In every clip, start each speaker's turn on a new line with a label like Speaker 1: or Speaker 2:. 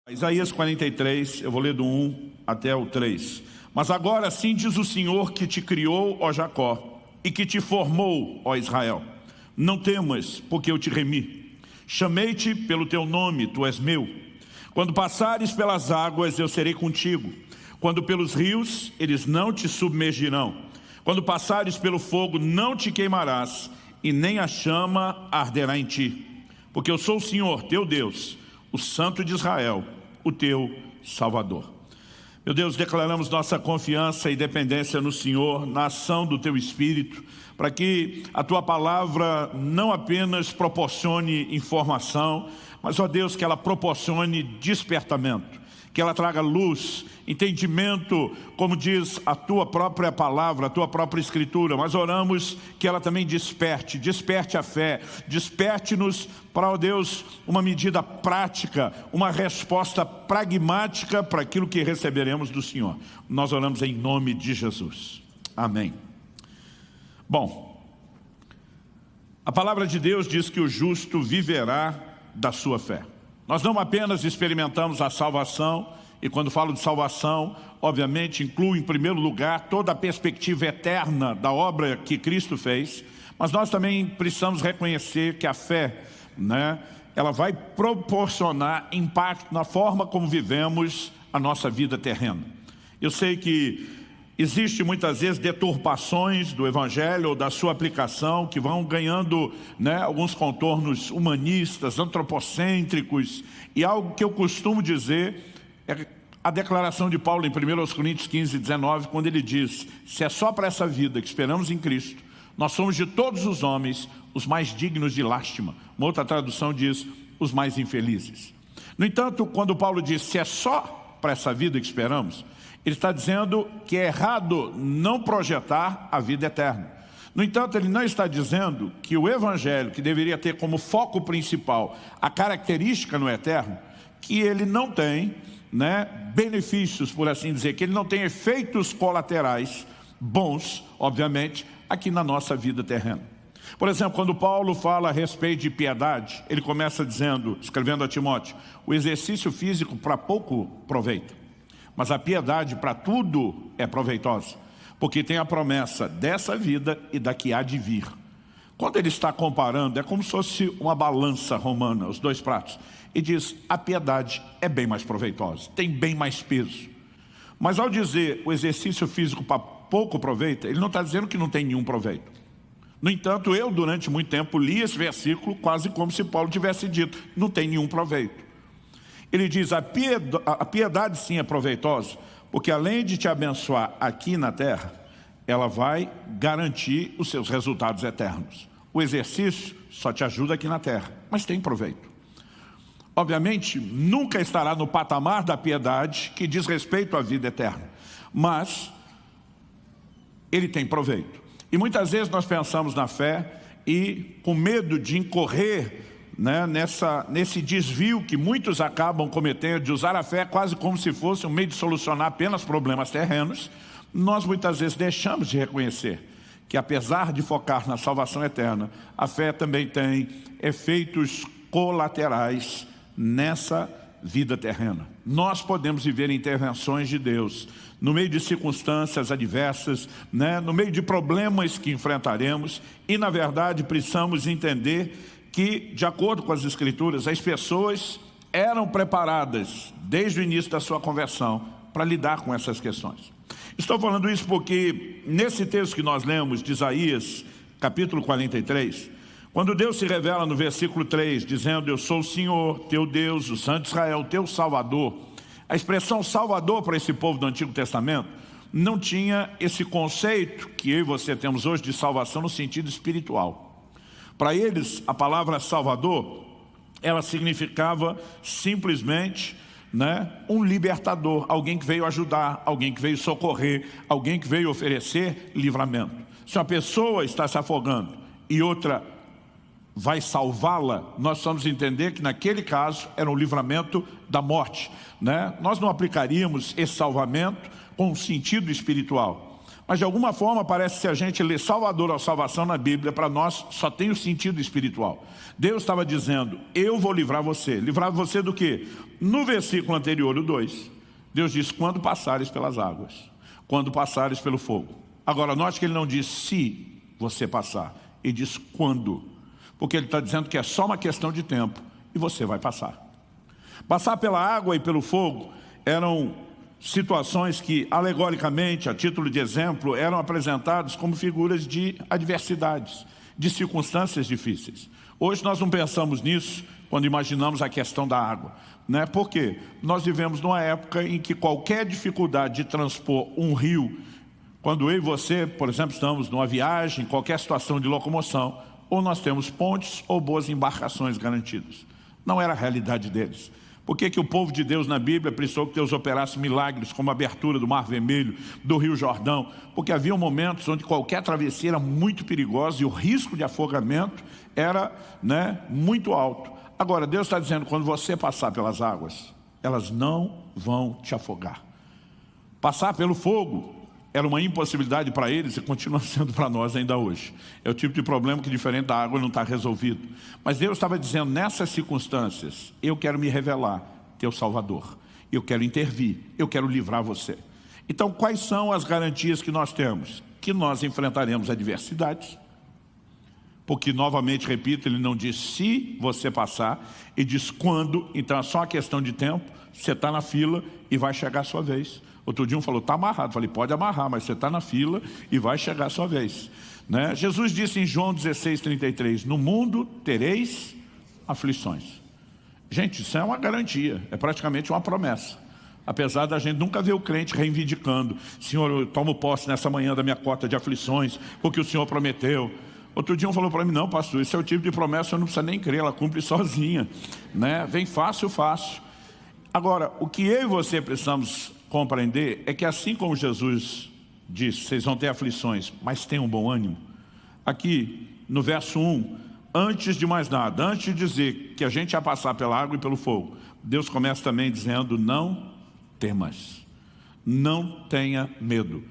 Speaker 1: Isaías 43, eu vou ler do 1 até o 3. Mas agora assim diz o Senhor que te criou, ó Jacó, e que te formou, ó Israel. Não temas, porque eu te remi. Chamei-te pelo teu nome, tu és meu. Quando passares pelas águas, eu serei contigo. Quando pelos rios, eles não te submergirão. Quando passares pelo fogo, não te queimarás, e nem a chama arderá em ti. Porque eu sou o Senhor, teu Deus, o Santo de Israel, o teu Salvador. Meu Deus, declaramos nossa confiança e dependência no Senhor, na ação do Teu Espírito, para que a Tua Palavra não apenas proporcione informação, mas, ó Deus, que ela proporcione despertamento, que ela traga luz, entendimento, como diz a Tua própria Palavra, a Tua própria Escritura. Mas oramos que ela também desperte a fé, desperte-nos para, ó Deus, uma medida prática, uma resposta pragmática para aquilo que receberemos do Senhor. Nós oramos em nome de Jesus. Amém. Bom, a palavra de Deus diz que o justo viverá da sua fé. Nós não apenas experimentamos a salvação, e quando falo de salvação, obviamente inclui em primeiro lugar toda a perspectiva eterna da obra que Cristo fez, mas nós também precisamos reconhecer que a fé, ela vai proporcionar impacto na forma como vivemos a nossa vida terrena. Eu sei que existe muitas vezes deturpações do Evangelho ou da sua aplicação que vão ganhando alguns contornos humanistas, antropocêntricos, e algo que eu costumo dizer é a declaração de Paulo em 1 Coríntios 15, 19, quando ele diz: se é só para essa vida que esperamos em Cristo, nós somos de todos os homens os mais dignos de lástima. Uma outra tradução diz, os mais infelizes. No entanto, quando Paulo diz, se é só para essa vida que esperamos, ele está dizendo que é errado não projetar a vida eterna. No entanto, ele não está dizendo que o Evangelho, que deveria ter como foco principal a característica no eterno, que ele não tem benefícios, por assim dizer, que ele não tem efeitos colaterais bons, obviamente, aqui na nossa vida terrena. Por exemplo, quando Paulo fala a respeito de piedade, ele começa dizendo, escrevendo a Timóteo, o exercício físico para pouco proveita, mas a piedade para tudo é proveitosa, porque tem a promessa dessa vida e da que há de vir. Quando ele está comparando, é como se fosse uma balança romana, os dois pratos, e diz, a piedade é bem mais proveitosa, tem bem mais peso. Mas ao dizer o exercício físico para pouco proveita, ele não está dizendo que não tem nenhum proveito. No entanto, eu durante muito tempo li esse versículo quase como se Paulo tivesse dito, não tem nenhum proveito. Ele diz, a piedade sim é proveitosa, porque além de te abençoar aqui na terra, ela vai garantir os seus resultados eternos. O exercício só te ajuda aqui na terra, mas tem proveito. Obviamente, nunca estará no patamar da piedade que diz respeito à vida eterna, mas ele tem proveito. E muitas vezes nós pensamos na fé e com medo de incorrer nesse desvio que muitos acabam cometendo, de usar a fé quase como se fosse um meio de solucionar apenas problemas terrenos, nós muitas vezes deixamos de reconhecer que apesar de focar na salvação eterna, a fé também tem efeitos colaterais nessa vida terrena. Nós podemos viver intervenções de Deus no meio de circunstâncias adversas, no meio de problemas que enfrentaremos, e na verdade precisamos entender que, de acordo com as Escrituras, as pessoas eram preparadas desde o início da sua conversão para lidar com essas questões. Estou falando isso porque nesse texto que nós lemos de Isaías, capítulo 43, quando Deus se revela no versículo 3, dizendo, eu sou o Senhor, teu Deus, o Santo de Israel, teu Salvador, a expressão Salvador para esse povo do Antigo Testamento não tinha esse conceito que eu e você temos hoje de salvação no sentido espiritual. Para eles, a palavra Salvador, ela significava simplesmente, um libertador, alguém que veio ajudar, alguém que veio socorrer, alguém que veio oferecer livramento. Se uma pessoa está se afogando e outra vai salvá-la, nós vamos entender que naquele caso era um livramento da morte. Nós não aplicaríamos esse salvamento com um sentido espiritual. Mas de alguma forma parece que se a gente lê Salvador ou salvação na Bíblia, para nós só tem o sentido espiritual. Deus estava dizendo, eu vou livrar você. Livrar você do quê? No versículo anterior, o 2, Deus diz, quando passares pelas águas, quando passares pelo fogo. Agora, note que ele não diz se você passar, ele diz quando. Porque ele está dizendo que é só uma questão de tempo e você vai passar. Passar pela água e pelo fogo eram situações que, alegoricamente, a título de exemplo, eram apresentadas como figuras de adversidades, de circunstâncias difíceis. Hoje nós não pensamos nisso quando imaginamos a questão da água. Por quê? Nós vivemos numa época em que qualquer dificuldade de transpor um rio, quando eu e você, por exemplo, estamos numa viagem, qualquer situação de locomoção, ou nós temos pontes ou boas embarcações garantidas. Não era a realidade deles. Por que o povo de Deus na Bíblia precisou que Deus operasse milagres, como a abertura do Mar Vermelho, do Rio Jordão? Porque havia momentos onde qualquer travessia era muito perigosa e o risco de afogamento era muito alto. Agora, Deus está dizendo, quando você passar pelas águas, elas não vão te afogar. Passar pelo fogo era uma impossibilidade para eles e continua sendo para nós ainda hoje. É o tipo de problema que, diferente da água, não está resolvido. Mas Deus estava dizendo, nessas circunstâncias, eu quero me revelar, teu Salvador. Eu quero intervir, eu quero livrar você. Então, quais são as garantias que nós temos? Que nós enfrentaremos adversidades. Porque, novamente, repito, ele não diz se você passar, ele diz quando. Então, é só uma questão de tempo. Você está na fila e vai chegar a sua vez. Outro dia um falou, está amarrado. Falei, pode amarrar, mas você está na fila e vai chegar a sua vez. Jesus disse em João 16:33, no mundo tereis aflições. Gente, isso é uma garantia, é praticamente uma promessa. Apesar da gente nunca ver o crente reivindicando, Senhor, eu tomo posse nessa manhã da minha cota de aflições, porque o Senhor prometeu. Outro dia um falou para mim, não pastor, esse é o tipo de promessa, eu não precisa nem crer, ela cumpre sozinha. Vem fácil, fácil. Agora, o que eu e você precisamos compreender é que assim como Jesus disse, vocês vão ter aflições, mas tenham bom ânimo. Aqui no verso 1, antes de mais nada, antes de dizer que a gente ia passar pela água e pelo fogo, Deus começa também dizendo, não temas, não tenha medo.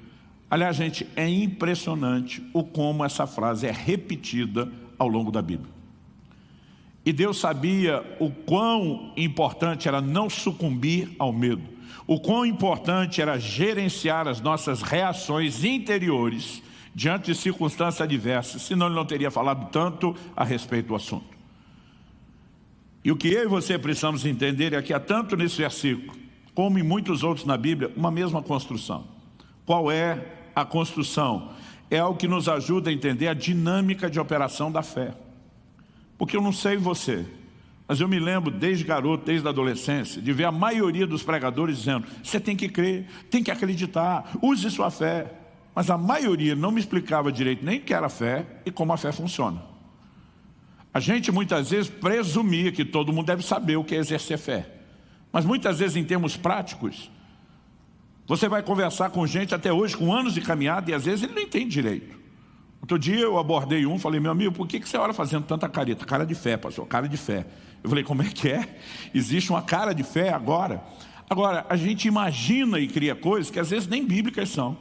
Speaker 1: Aliás, gente, é impressionante o como essa frase é repetida ao longo da Bíblia. E Deus sabia o quão importante era não sucumbir ao medo. O quão importante era gerenciar as nossas reações interiores diante de circunstâncias adversas, senão ele não teria falado tanto a respeito do assunto. E o que eu e você precisamos entender é que há tanto nesse versículo, como em muitos outros na Bíblia, uma mesma construção. Qual é a construção? É algo que nos ajuda a entender a dinâmica de operação da fé. Porque eu não sei você, mas eu me lembro desde garoto, desde a adolescência, de ver a maioria dos pregadores dizendo, você tem que crer, tem que acreditar, use sua fé. Mas a maioria não me explicava direito nem o que era fé e como a fé funciona. A gente muitas vezes presumia que todo mundo deve saber o que é exercer fé. Mas muitas vezes em termos práticos, você vai conversar com gente até hoje, com anos de caminhada, e às vezes ele não entende direito. Outro dia eu abordei falei, meu amigo, por que você ora fazendo tanta careta? Cara de fé, pastor, cara de fé. Eu falei, como é que é? Existe uma cara de fé agora? Agora, a gente imagina e cria coisas que às vezes nem bíblicas são,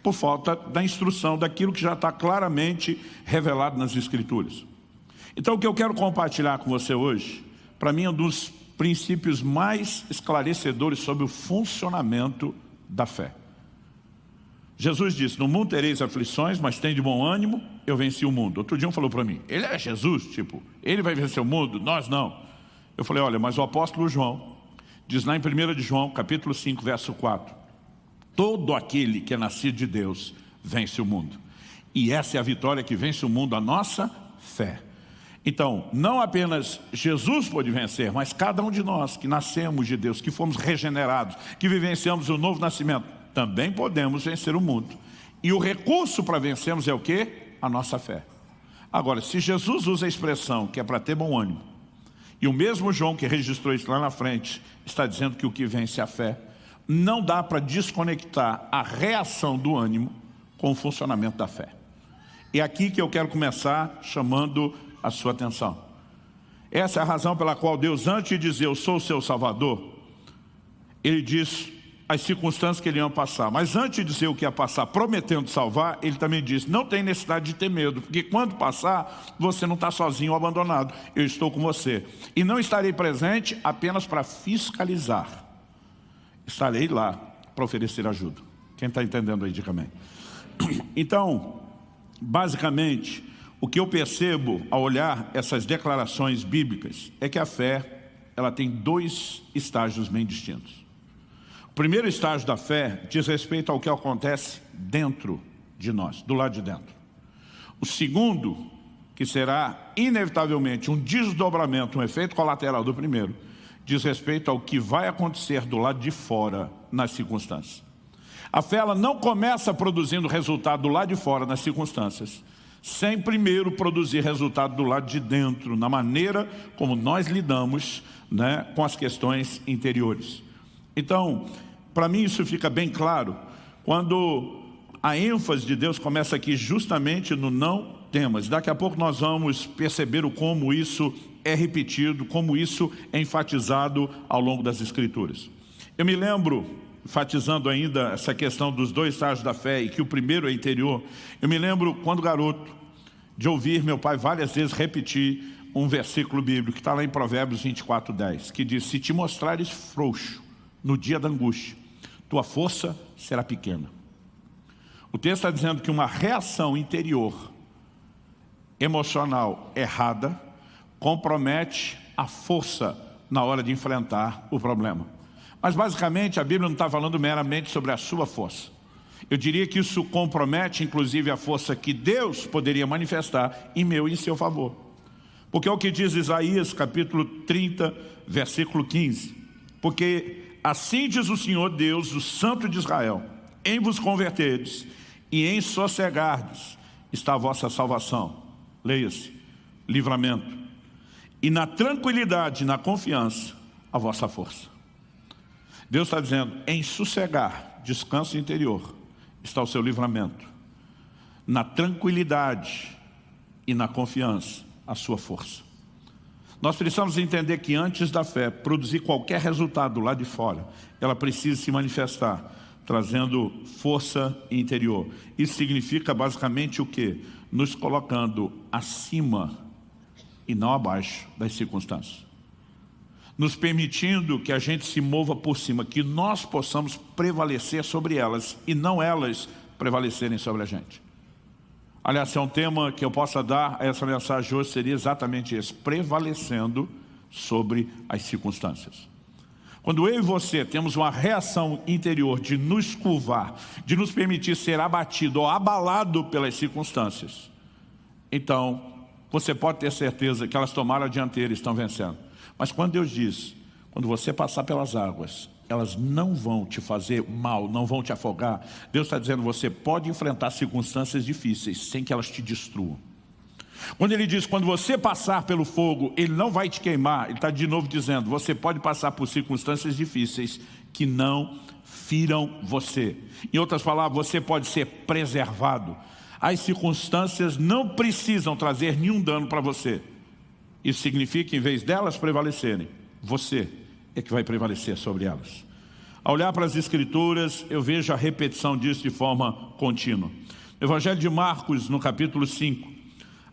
Speaker 1: por falta da instrução, daquilo que já está claramente revelado nas Escrituras. Então, o que eu quero compartilhar com você hoje, para mim é um dos princípios mais esclarecedores sobre o funcionamento da fé. Jesus disse, no mundo tereis aflições, mas tem de bom ânimo, eu venci o mundo. Outro dia um falou para mim, ele é Jesus, ele vai vencer o mundo, nós não. Eu falei, olha, mas o apóstolo João, diz lá em 1 de João, capítulo 5, verso 4, todo aquele que é nascido de Deus vence o mundo. E essa é a vitória que vence o mundo, a nossa fé. Então, não apenas Jesus pôde vencer, mas cada um de nós que nascemos de Deus, que fomos regenerados, que vivenciamos o novo nascimento, também podemos vencer o mundo. E o recurso para vencermos é o quê? A nossa fé. Agora, se Jesus usa a expressão que é para ter bom ânimo, e o mesmo João que registrou isso lá na frente, está dizendo que o que vence é a fé, não dá para desconectar a reação do ânimo com o funcionamento da fé. É aqui que eu quero começar chamando a sua atenção. Essa é a razão pela qual Deus, antes de dizer eu sou o seu Salvador, Ele diz as circunstâncias que Ele ia passar. Mas antes de dizer o que ia passar, prometendo salvar, Ele também diz, não tem necessidade de ter medo, porque quando passar, você não está sozinho ou abandonado. Eu estou com você. E não estarei presente apenas para fiscalizar. Estarei lá para oferecer ajuda. Quem está entendendo aí, diga amém. Então, basicamente, o que eu percebo ao olhar essas declarações bíblicas é que a fé, ela tem dois estágios bem distintos. O primeiro estágio da fé diz respeito ao que acontece dentro de nós, do lado de dentro. O segundo, que será inevitavelmente um desdobramento, um efeito colateral do primeiro, diz respeito ao que vai acontecer do lado de fora nas circunstâncias. A fé, ela não começa produzindo resultado do lado de fora nas circunstâncias, sem primeiro produzir resultado do lado de dentro, na maneira como nós lidamos, né, com as questões interiores. Então, para mim isso fica bem claro quando a ênfase de Deus começa aqui justamente no não temas. Daqui a pouco nós vamos perceber como isso é repetido, como isso é enfatizado ao longo das Escrituras. Eu me lembro, enfatizando ainda essa questão dos dois estágios da fé e que o primeiro é interior, eu me lembro quando garoto de ouvir meu pai várias vezes repetir um versículo bíblico que está lá em Provérbios 24:10, que diz, se te mostrares frouxo no dia da angústia, tua força será pequena. O texto está dizendo que uma reação interior, emocional errada, compromete a força na hora de enfrentar o problema. Mas basicamente a Bíblia não está falando meramente sobre a sua força. Eu diria que isso compromete inclusive a força que Deus poderia manifestar em meu e em seu favor. Porque é o que diz Isaías capítulo 30, versículo 15. Porque assim diz o Senhor Deus, o Santo de Israel, em vos converterdes e em sossegardes está a vossa salvação. Leia-se, livramento. E na tranquilidade, na confiança, a vossa força. Deus está dizendo, em sossegar, descanso interior, está o seu livramento. Na tranquilidade e na confiança, a sua força. Nós precisamos entender que antes da fé produzir qualquer resultado lá de fora, ela precisa se manifestar, trazendo força interior. Isso significa basicamente o quê? Nos colocando acima e não abaixo das circunstâncias. Nos permitindo que a gente se mova por cima, que nós possamos prevalecer sobre elas e não elas prevalecerem sobre a gente. Aliás, se é um tema que eu possa dar a essa mensagem hoje, seria exatamente esse, prevalecendo sobre as circunstâncias. Quando eu e você temos uma reação interior de nos curvar, de nos permitir ser abatido ou abalado pelas circunstâncias, então você pode ter certeza que elas tomaram a dianteira e estão vencendo. Mas quando Deus diz, quando você passar pelas águas, elas não vão te fazer mal, não vão te afogar. Deus está dizendo, você pode enfrentar circunstâncias difíceis sem que elas te destruam. Quando Ele diz, quando você passar pelo fogo, Ele não vai te queimar. Ele está de novo dizendo, você pode passar por circunstâncias difíceis que não firam você. Em outras palavras, você pode ser preservado. As circunstâncias não precisam trazer nenhum dano para você. Isso significa que em vez delas prevalecerem, você é que vai prevalecer sobre elas. Ao olhar para as Escrituras, eu vejo a repetição disso de forma contínua. No Evangelho de Marcos, no capítulo 5,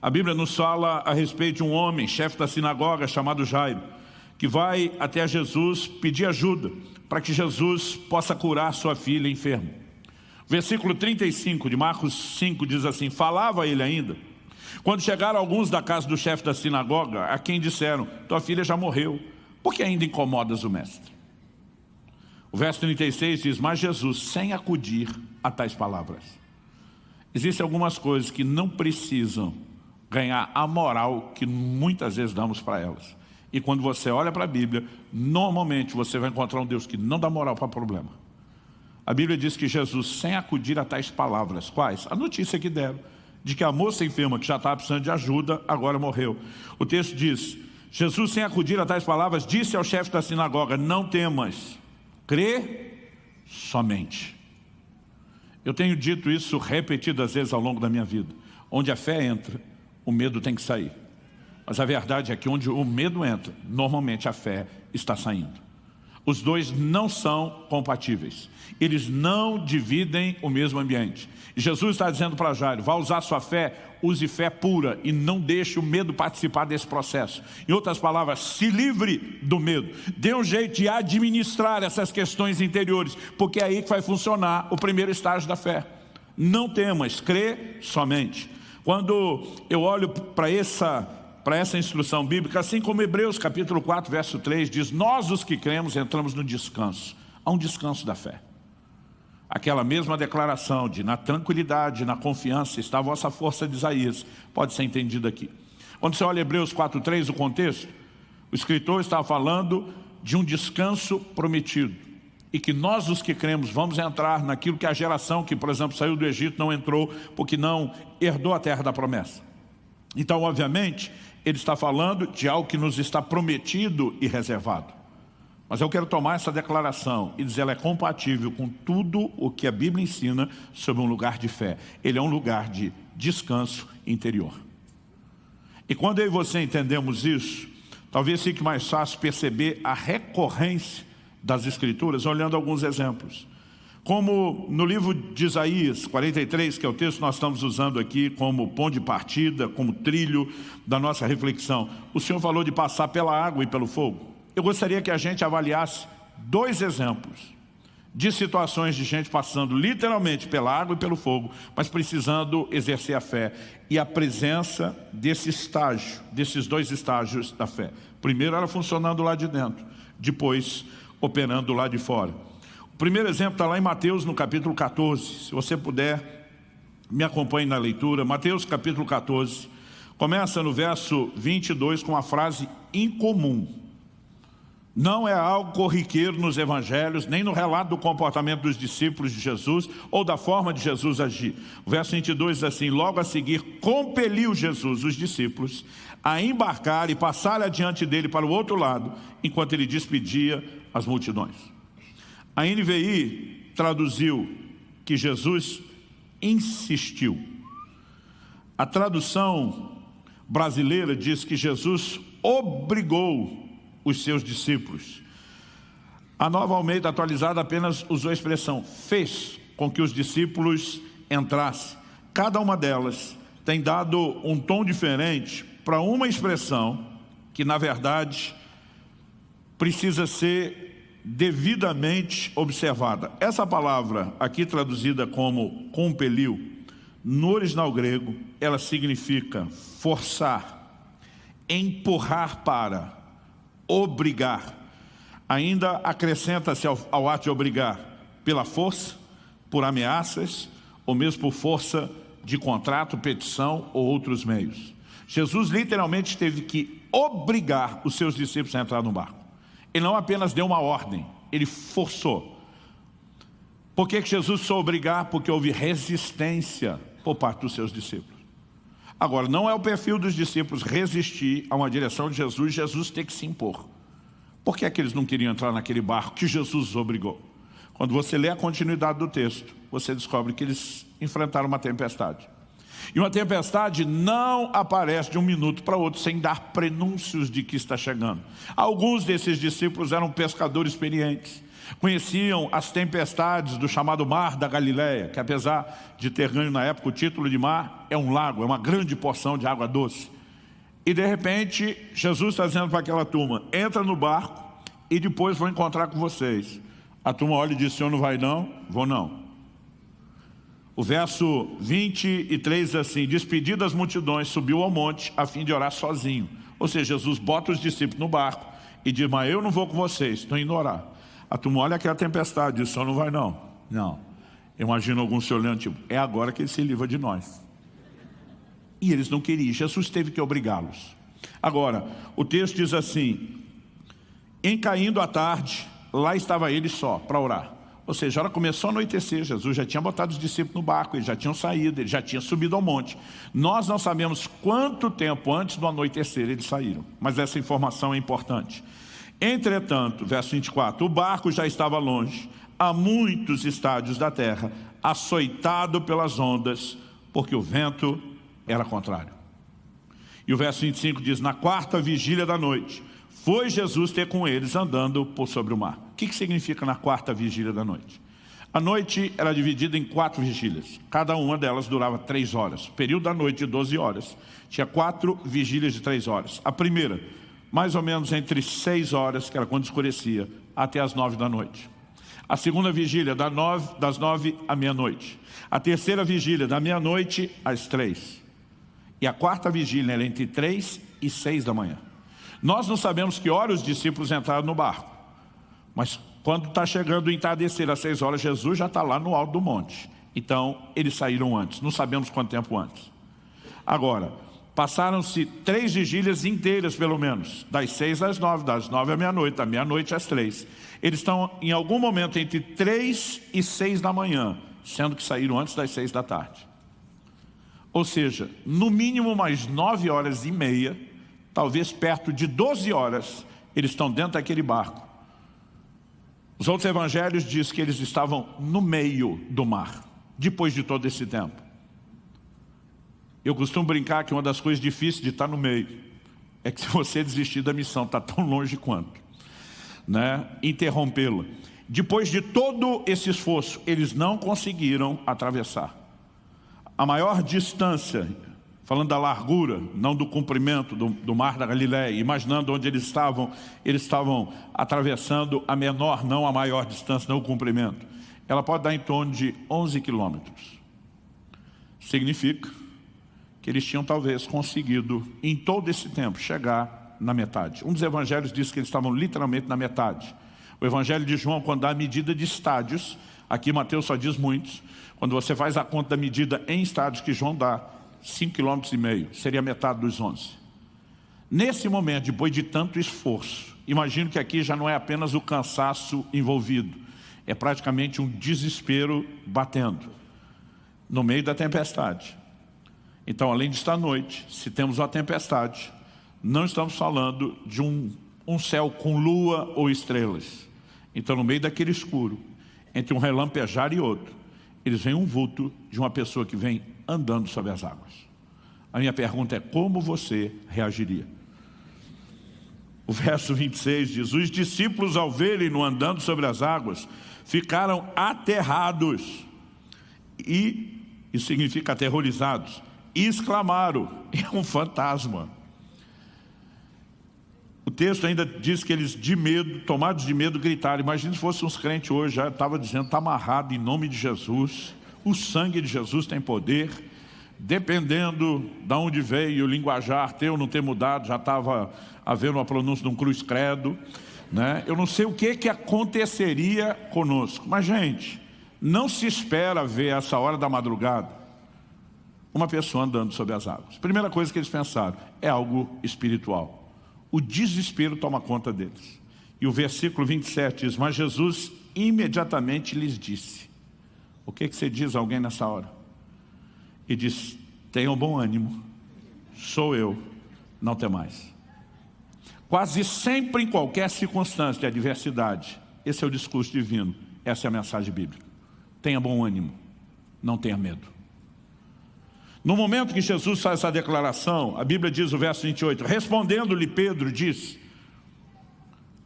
Speaker 1: a Bíblia nos fala a respeito de um homem, chefe da sinagoga, chamado Jairo, que vai até Jesus pedir ajuda para que Jesus possa curar sua filha enferma. Versículo 35 de Marcos 5 diz assim, falava ele ainda, quando chegaram alguns da casa do chefe da sinagoga, a quem disseram, tua filha já morreu, por que ainda incomodas o mestre? O verso 36 diz, mas Jesus, sem acudir a tais palavras. Existem algumas coisas que não precisam ganhar a moral que muitas vezes damos para elas. E quando você olha para a Bíblia, normalmente você vai encontrar um Deus que não dá moral para problema. A Bíblia diz que Jesus, sem acudir a tais palavras, quais? A notícia que deram. de que a moça enferma, que já estava precisando de ajuda, agora morreu. O texto diz, Jesus, sem acudir a tais palavras, disse ao chefe da sinagoga, não temas, crê somente. Eu tenho dito isso repetidas vezes ao longo da minha vida. Onde a fé entra, o medo tem que sair. Mas a verdade é que onde o medo entra, normalmente a fé está saindo. Os dois não são compatíveis. Eles não dividem o mesmo ambiente. E Jesus está dizendo para Jairo, vá usar sua fé, use fé pura e não deixe o medo participar desse processo. Em outras palavras, se livre do medo. Dê um jeito de administrar essas questões interiores, porque é aí que vai funcionar o primeiro estágio da fé. Não temas, crê somente. Quando eu olho para essa instrução bíblica, assim como Hebreus capítulo 4, verso 3 diz, nós os que cremos entramos no descanso. Há um descanso da fé. Aquela mesma declaração de na tranquilidade, na confiança está a vossa força de Isaías, pode ser entendida aqui. Quando você olha Hebreus 4, 3, o contexto, o escritor está falando de um descanso prometido. E que nós os que cremos vamos entrar naquilo que a geração que, por exemplo, saiu do Egito não entrou porque não herdou a terra da promessa. Então, obviamente, ele está falando de algo que nos está prometido e reservado. Mas eu quero tomar essa declaração e dizer ela é compatível com tudo o que a Bíblia ensina sobre um lugar de fé. Ele é um lugar de descanso interior. E quando eu e você entendemos isso, talvez fique mais fácil perceber a recorrência das Escrituras, olhando alguns exemplos. Como no livro de Isaías 43, que é o texto que nós estamos usando aqui como ponto de partida, como trilho da nossa reflexão. O Senhor falou de passar pela água e pelo fogo. Eu gostaria que a gente avaliasse dois exemplos de situações de gente passando literalmente pela água e pelo fogo, mas precisando exercer a fé. E a presença desse estágio, desses dois estágios da fé. Primeiro ela funcionando lá de dentro, depois operando lá de fora. O primeiro exemplo está lá em Mateus, no capítulo 14. Se você puder, me acompanhe na leitura. Mateus, capítulo 14. Começa no verso 22 com uma frase incomum. Não é algo corriqueiro nos evangelhos, nem no relato do comportamento dos discípulos de Jesus, ou da forma de Jesus agir. O verso 22 diz assim, logo a seguir, compeliu Jesus, os discípulos, a embarcar e passar adiante dele para o outro lado, enquanto ele despedia as multidões. A NVI traduziu que Jesus insistiu. A tradução brasileira diz que Jesus obrigou os seus discípulos. A Nova Almeida atualizada apenas usou a expressão fez com que os discípulos entrassem. Cada uma delas tem dado um tom diferente para uma expressão que na verdade precisa ser devidamente observada. Essa palavra aqui traduzida como compeliu, no original grego ela significa forçar, empurrar para, obrigar. Ainda acrescenta-se ao ato de obrigar pela força, por ameaças, ou mesmo por força de contrato, petição ou outros meios. Jesus literalmente teve que obrigar os seus discípulos a entrar no barco. Ele não apenas deu uma ordem, ele forçou. Por que Jesus só obrigar? Porque houve resistência por parte dos seus discípulos. Agora, não é o perfil dos discípulos resistir a uma direção de Jesus, Jesus tem que se impor. Por que é que eles não queriam entrar naquele barco que Jesus os obrigou? Quando você lê a continuidade do texto, você descobre que eles enfrentaram uma tempestade. E uma tempestade não aparece de um minuto para outro sem dar prenúncios de que está chegando. Alguns desses discípulos eram pescadores experientes. Conheciam as tempestades do chamado Mar da Galileia, que apesar de ter ganho na época o título de mar, é um lago, é uma grande porção de água doce. E de repente, Jesus está dizendo para aquela turma, entra no barco e depois vou encontrar com vocês. A turma olha e diz, senhor não vai não? Vou não. O verso 23 diz assim, despedidas as multidões, subiu ao monte a fim de orar sozinho. Ou seja, Jesus bota os discípulos no barco e diz, mas eu não vou com vocês, estou indo orar. A turma olha aquela tempestade, diz, senhor não vai não? Não. Imagina alguns se olhando, tipo, é agora que ele se livra de nós. E eles não queriam, Jesus teve que obrigá-los. Agora, o texto diz assim, em caindo a tarde, lá estava ele só, para orar. Ou seja, a hora começou a anoitecer, Jesus já tinha botado os discípulos no barco, eles já tinham saído, eles já tinham subido ao monte. Nós não sabemos quanto tempo antes do anoitecer eles saíram, mas essa informação é importante. Entretanto, verso 24, o barco já estava longe, a muitos estádios da terra, açoitado pelas ondas, porque o vento era contrário. E o verso 25 diz, na quarta vigília da noite, foi Jesus ter com eles andando por sobre o mar. O que significa na quarta vigília da noite? A noite era dividida em 4 vigílias. Cada uma delas durava 3 horas. O período da noite de 12 horas. Tinha 4 vigílias de 3 horas. A primeira, mais ou menos entre 6 horas, que era quando escurecia, até as 9 da noite. A segunda vigília, das 9 à meia-noite. A terceira vigília, da meia-noite às 3. E a quarta vigília era entre 3 e 6 da manhã. Nós não sabemos que hora os discípulos entraram no barco. Mas quando está chegando o entardecer às 6 horas, Jesus já está lá no alto do monte. Então, eles saíram antes. Não sabemos quanto tempo antes. Agora, passaram-se 3 vigílias inteiras, pelo menos. Das 6 às 9, das 9 à meia-noite, da meia-noite às 3. Eles estão, em algum momento, entre 3 e 6 da manhã, sendo que saíram antes das 6 da tarde. Ou seja, no mínimo mais 9 horas e meia, talvez perto de 12 horas, eles estão dentro daquele barco. Os outros evangelhos dizem que eles estavam no meio do mar, depois de todo esse tempo. Eu costumo brincar que uma das coisas difíceis de estar no meio é que se você desistir da missão, está tão longe quanto, né? Interrompê-la. Depois de todo esse esforço, eles não conseguiram atravessar. A maior distância, falando da largura, não do comprimento do mar da Galileia, imaginando onde eles estavam atravessando a menor, não a maior distância, não o comprimento. Ela pode dar em torno de 11 quilômetros. Significa que eles tinham talvez conseguido, em todo esse tempo, chegar na metade. Um dos evangelhos diz que eles estavam literalmente na metade. O evangelho de João, quando dá a medida de estádios, aqui Mateus só diz muitos, quando você faz a conta da medida em estádios que João dá, 5,5 km, seria metade dos 11. Nesse momento, depois de tanto esforço, imagino que aqui já não é apenas o cansaço envolvido, é praticamente um desespero batendo, no meio da tempestade. Então, além de estar à noite, se temos uma tempestade, não estamos falando de um céu com lua ou estrelas. Então, no meio daquele escuro, entre um relampejar e outro, eles veem um vulto de uma pessoa que vem andando sobre as águas. A minha pergunta é, como você reagiria? O verso 26 diz, os discípulos ao verem-no andando sobre as águas, ficaram aterrados. E isso significa aterrorizados. E exclamaram, é um fantasma. O texto ainda diz que eles, de medo, tomados de medo, gritaram. Imagina se fossem uns crentes hoje, já estava dizendo, está amarrado em nome de Jesus. O sangue de Jesus tem poder. Dependendo de onde veio o linguajar ter ou não ter mudado, já estava havendo uma pronúncia de um cruz credo, né? Eu não sei o que aconteceria conosco. Mas, gente, não se espera ver essa hora da madrugada uma pessoa andando sobre as águas. Primeira coisa que eles pensaram, é algo espiritual. O desespero toma conta deles. E o versículo 27 diz, mas Jesus imediatamente lhes disse. O que você diz a alguém nessa hora? E diz, tenham bom ânimo, sou eu, não temais. Quase sempre em qualquer circunstância de adversidade, esse é o discurso divino, essa é a mensagem bíblica. Tenha bom ânimo, não tenha medo. No momento que Jesus faz essa declaração, a Bíblia diz, o verso 28, respondendo-lhe Pedro, diz,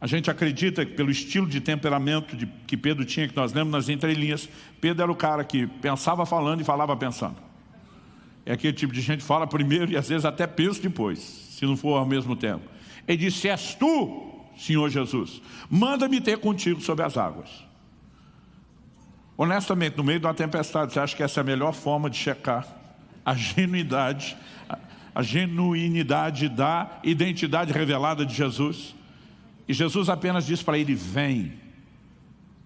Speaker 1: a gente acredita que pelo estilo de temperamento que Pedro tinha, que nós lemos nas entrelinhas, Pedro era o cara que pensava falando e falava pensando. É aquele tipo de gente que fala primeiro e às vezes até pensa depois, se não for ao mesmo tempo. Ele disse, és tu, Senhor Jesus, manda-me ter contigo sobre as águas. Honestamente, no meio de uma tempestade, você acha que essa é a melhor forma de checar a genuinidade da identidade revelada de Jesus? E Jesus apenas diz para ele, vem.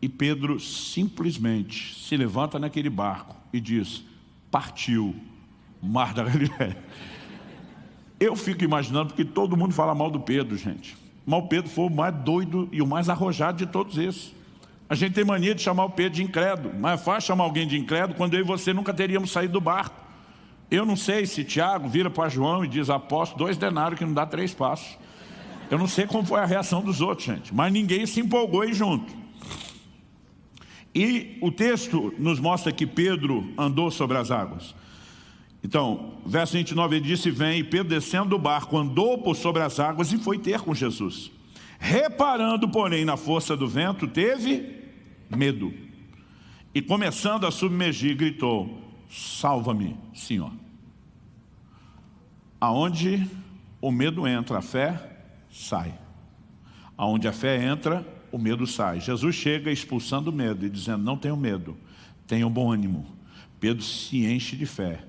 Speaker 1: E Pedro simplesmente se levanta naquele barco e diz, partiu o mar da Galileia. Eu fico imaginando, porque todo mundo fala mal do Pedro, gente. Mas o Pedro foi o mais doido e o mais arrojado de todos esses. A gente tem mania de chamar o Pedro de incrédulo, mas é fácil chamar alguém de incrédulo quando eu e você nunca teríamos saído do barco. Eu não sei se Tiago vira para João e diz: apóstolo, 2 denários que não dá 3 passos. Eu não sei como foi a reação dos outros, gente, mas ninguém se empolgou aí junto. E o texto nos mostra que Pedro andou sobre as águas. Então, verso 29, ele disse: vem, e Pedro, descendo do barco, andou por sobre as águas e foi ter com Jesus. Reparando, porém, na força do vento, teve medo. E começando a submergir, gritou: salva-me, Senhor. Aonde o medo entra, a fé sai. Aonde a fé entra, o medo sai. Jesus chega expulsando o medo e dizendo: não tenham medo, tenham bom ânimo. Pedro se enche de fé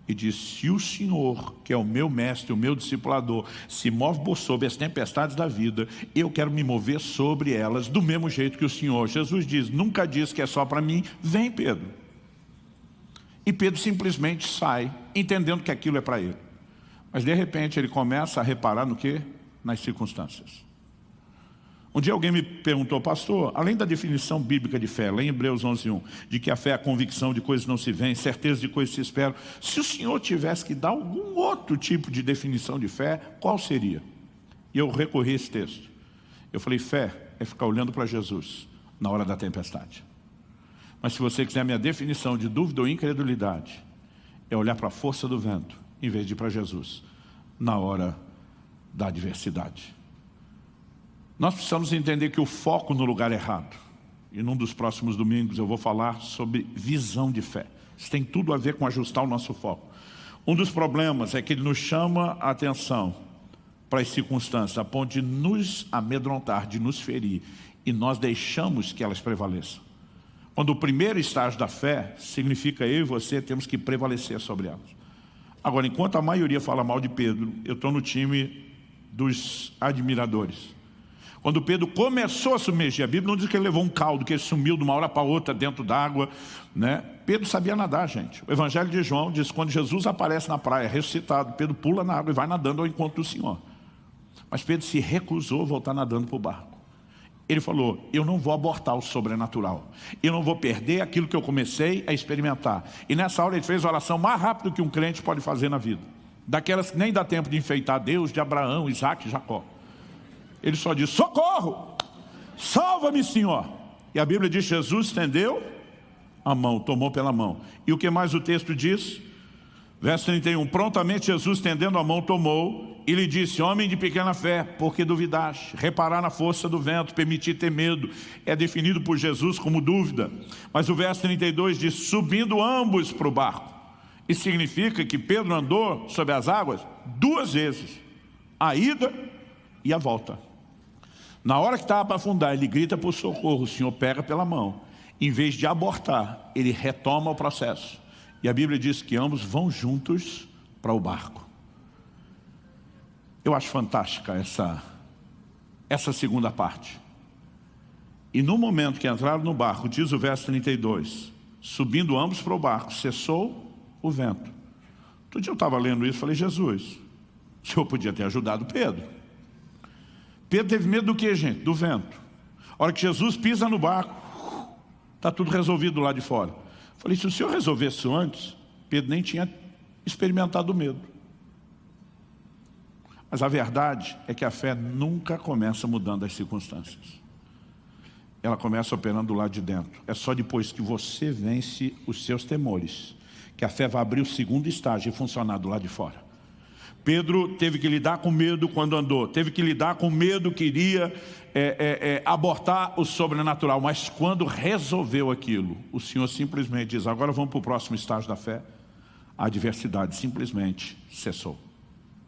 Speaker 1: e diz: se o Senhor, que é o meu mestre, o meu discipulador, se move por sobre as tempestades da vida, eu quero me mover sobre elas do mesmo jeito que o Senhor. Jesus diz: nunca diz que é só para mim, vem, Pedro. E Pedro simplesmente sai, entendendo que aquilo é para ele. Mas de repente ele começa a reparar no quê? Nas circunstâncias. Um dia alguém me perguntou: pastor, além da definição bíblica de fé, lá em Hebreus 11:1, de que a fé é a convicção de coisas que não se veem, certeza de coisas que se esperam, se o senhor tivesse que dar algum outro tipo de definição de fé, qual seria? E eu recorri a esse texto. Eu falei: fé é ficar olhando para Jesus na hora da tempestade. Mas se você quiser a minha definição de dúvida ou incredulidade, é olhar para a força do vento, em vez de ir para Jesus, na hora da adversidade. Nós precisamos entender que o foco no lugar errado. E num dos próximos domingos eu vou falar sobre visão de fé. Isso tem tudo a ver com ajustar o nosso foco. Um dos problemas é que ele nos chama a atenção para as circunstâncias, a ponto de nos amedrontar, de nos ferir, e nós deixamos que elas prevaleçam. Quando o primeiro estágio da fé significa eu e você temos que prevalecer sobre elas. Agora, enquanto a maioria fala mal de Pedro, eu estou no time dos admiradores. Quando Pedro começou a submergir, a Bíblia não diz que ele levou um caldo, que ele sumiu de uma hora para outra dentro d'água, né? Pedro sabia nadar, gente. O Evangelho de João diz que quando Jesus aparece na praia, ressuscitado, Pedro pula na água e vai nadando ao encontro do Senhor. Mas Pedro se recusou a voltar nadando para o barco. Ele falou: eu não vou abortar o sobrenatural. Eu não vou perder aquilo que eu comecei a experimentar. E nessa hora ele fez a oração mais rápido que um crente pode fazer na vida. Daquelas que nem dá tempo de enfeitar Deus, de Abraão, Isaac e Jacó. Ele só diz: socorro, salva-me, Senhor. E a Bíblia diz: Jesus estendeu a mão, tomou pela mão. E o que mais o texto diz? Verso 31, prontamente Jesus estendendo a mão tomou e lhe disse: homem de pequena fé, por que duvidaste? Reparar na força do vento, permitir ter medo, é definido por Jesus como dúvida. Mas o verso 32 diz: subindo ambos para o barco. Isso significa que Pedro andou sobre as águas 2 vezes, a ida e a volta. Na hora que estava para afundar, ele grita por socorro, o Senhor pega pela mão. Em vez de abortar, ele retoma o processo. E a Bíblia diz que ambos vão juntos para o barco. Eu acho fantástica essa segunda parte. E no momento que entraram no barco, diz o verso 32, subindo ambos para o barco, cessou o vento. Outro dia eu estava lendo isso e falei: Jesus, o Senhor podia ter ajudado Pedro. Pedro teve medo do que, gente? Do vento. A hora que Jesus pisa no barco, está tudo resolvido lá de fora. Falei: se o Senhor resolvesse isso antes, Pedro nem tinha experimentado o medo. Mas a verdade é que a fé nunca começa mudando as circunstâncias. Ela começa operando do lado de dentro. É só depois que você vence os seus temores que a fé vai abrir o segundo estágio e funcionar do lado de fora. Pedro teve que lidar com medo quando andou, teve que lidar com medo que iria abortar o sobrenatural, mas quando resolveu aquilo, o Senhor simplesmente diz: agora vamos para o próximo estágio da fé. A adversidade simplesmente cessou.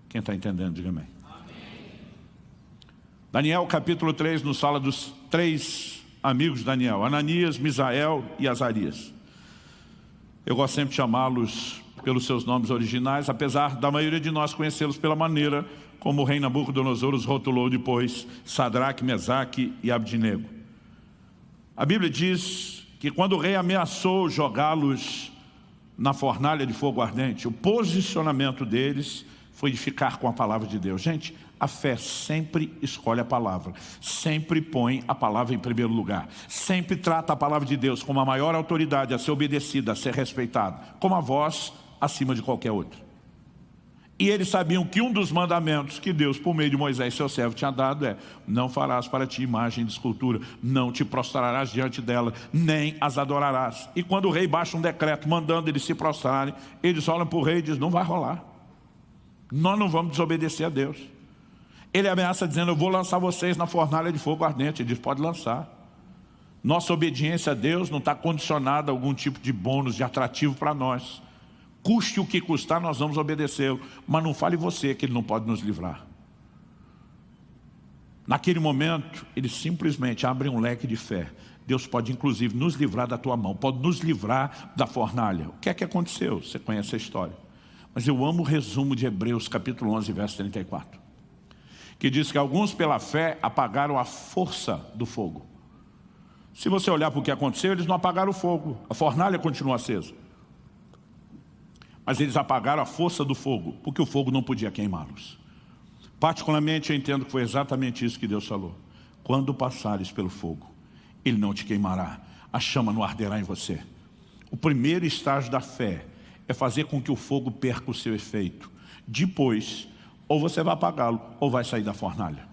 Speaker 1: Quem está entendendo, diga amém. Daniel capítulo 3 nos fala dos 3 amigos de Daniel: Ananias, Misael e Azarias. Eu gosto sempre de chamá-los pelos seus nomes originais, apesar da maioria de nós conhecê-los pela maneira como o rei Nabucodonosor os rotulou depois: Sadraque, Mesaque e Abdinego. A Bíblia diz que quando o rei ameaçou jogá-los na fornalha de fogo ardente, o posicionamento deles foi de ficar com a palavra de Deus. Gente, a fé sempre escolhe a palavra, sempre põe a palavra em primeiro lugar, sempre trata a palavra de Deus como a maior autoridade a ser obedecida, a ser respeitada, como a voz acima de qualquer outra. E eles sabiam que um dos mandamentos que Deus, por meio de Moisés, seu servo, tinha dado é: não farás para ti imagem de escultura, não te prostrarás diante dela, nem as adorarás. E quando o rei baixa um decreto mandando eles se prostrarem, eles olham para o rei e dizem: não vai rolar, nós não vamos desobedecer a Deus. Ele ameaça dizendo: eu vou lançar vocês na fornalha de fogo ardente. Ele diz: pode lançar. Nossa obediência a Deus não está condicionada a algum tipo de bônus, de atrativo para nós. Custe o que custar, nós vamos obedecê-lo. Mas não fale você que ele não pode nos livrar. Naquele momento, eles simplesmente abrem um leque de fé. Deus pode inclusive nos livrar da tua mão, pode nos livrar da fornalha. O que é que aconteceu? Você conhece a história. Mas eu amo o resumo de Hebreus capítulo 11, verso 34. Que diz que alguns pela fé apagaram a força do fogo. Se você olhar para o que aconteceu, eles não apagaram o fogo. A fornalha continua acesa. Mas eles apagaram a força do fogo, porque o fogo não podia queimá-los. Particularmente eu entendo que foi exatamente isso que Deus falou. Quando passares pelo fogo, ele não te queimará, a chama não arderá em você. O primeiro estágio da fé é fazer com que o fogo perca o seu efeito. Depois, ou você vai apagá-lo, ou vai sair da fornalha.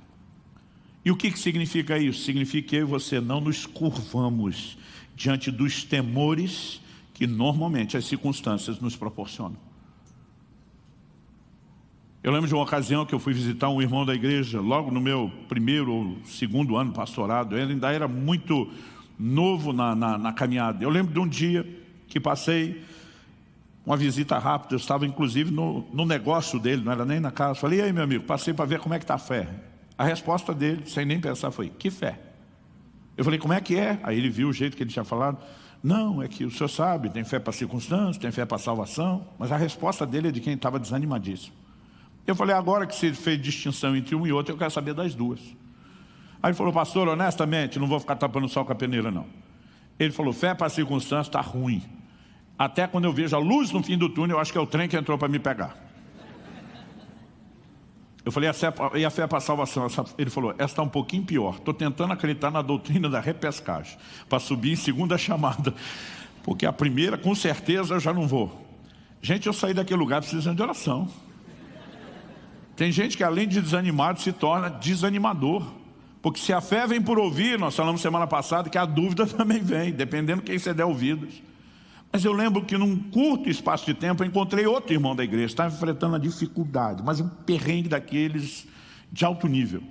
Speaker 1: E o que significa isso? Significa que eu e você não nos curvamos diante dos temores que normalmente as circunstâncias nos proporcionam. Eu lembro de uma ocasião que eu fui visitar um irmão da igreja, logo no meu primeiro ou segundo ano pastorado. Ele ainda era muito novo na caminhada. Eu lembro de um dia que passei uma visita rápida, eu estava inclusive no negócio dele, não era nem na casa. Falei: e aí, meu amigo, passei para ver como é que está a fé. A resposta dele, sem nem pensar, foi: que fé? Eu falei: como é que é? Aí ele viu o jeito que ele tinha falado. Não, é que o senhor sabe, tem fé para circunstâncias, tem fé para salvação. Mas a resposta dele é de quem estava desanimadíssimo. Eu falei: agora que você fez distinção entre um e outro, eu quero saber das duas. Aí ele falou: pastor, honestamente, não vou ficar tapando o sol com a peneira, não. Ele falou: fé para circunstâncias está ruim. Até quando eu vejo a luz no fim do túnel, eu acho que é o trem que entrou para me pegar. Eu falei: e a fé para a salvação? Ele falou: essa está um pouquinho pior. Estou tentando acreditar na doutrina da repescagem, para subir em segunda chamada. Porque a primeira, com certeza, eu já não vou. Gente, eu saí daquele lugar precisando de oração. Tem gente que além de desanimado, se torna desanimador. Porque se a fé vem por ouvir, nós falamos semana passada que a dúvida também vem, dependendo de quem você der ouvidos. Mas eu lembro que num curto espaço de tempo eu encontrei outro irmão da igreja, estava enfrentando a dificuldade, mas um perrengue daqueles de alto nível.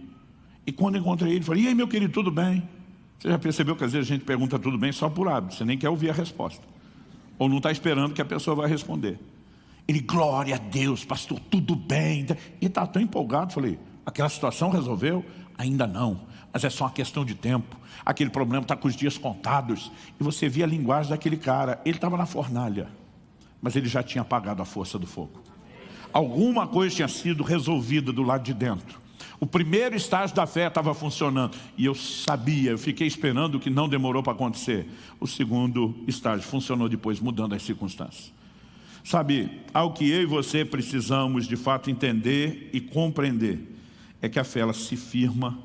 Speaker 1: E quando eu encontrei ele, falei: e aí, meu querido, tudo bem? Você já percebeu que às vezes a gente pergunta tudo bem só por hábito, você nem quer ouvir a resposta. Ou não está esperando que a pessoa vai responder. Ele: glória a Deus, pastor, tudo bem. E está tão empolgado, falei: aquela situação resolveu? Ainda não, mas é só uma questão de tempo. Aquele problema está com os dias contados. E você via a linguagem daquele cara. Ele estava na fornalha, mas ele já tinha apagado a força do fogo. Alguma coisa tinha sido resolvida do lado de dentro. O primeiro estágio da fé estava funcionando. E eu sabia, eu fiquei esperando, que não demorou para acontecer. O segundo estágio funcionou depois, mudando as circunstâncias. Sabe, algo que eu e você precisamos de fato entender e compreender é que a fé ela se firma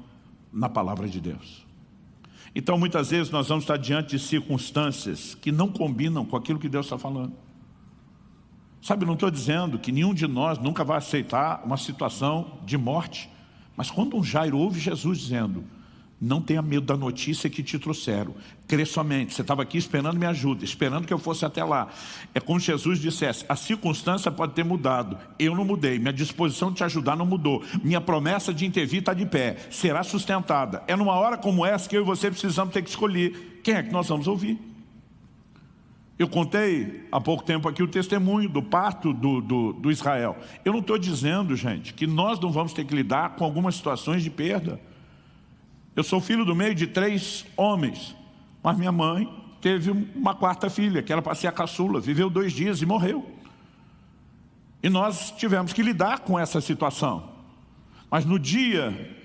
Speaker 1: na palavra de Deus. Então muitas vezes nós vamos estar diante de circunstâncias que não combinam com aquilo que Deus está falando. Sabe, não estou dizendo que nenhum de nós nunca vai aceitar uma situação de morte. Mas quando um Jairo ouve Jesus dizendo: não tenha medo da notícia que te trouxeram, crê somente, você estava aqui esperando minha ajuda, esperando que eu fosse até lá. É como se Jesus dissesse: a circunstância pode ter mudado, eu não mudei, minha disposição de te ajudar não mudou, minha promessa de intervir está de pé, será sustentada. É numa hora como essa que eu e você precisamos ter que escolher quem é que nós vamos ouvir. Eu contei há pouco tempo aqui o testemunho do parto do Israel. Eu não estou dizendo, gente, que nós não vamos ter que lidar com algumas situações de perda. Eu sou filho do meio de 3 homens, mas minha mãe teve uma 4ª filha, que era para ser a caçula, viveu 2 dias e morreu. E nós tivemos que lidar com essa situação. Mas no dia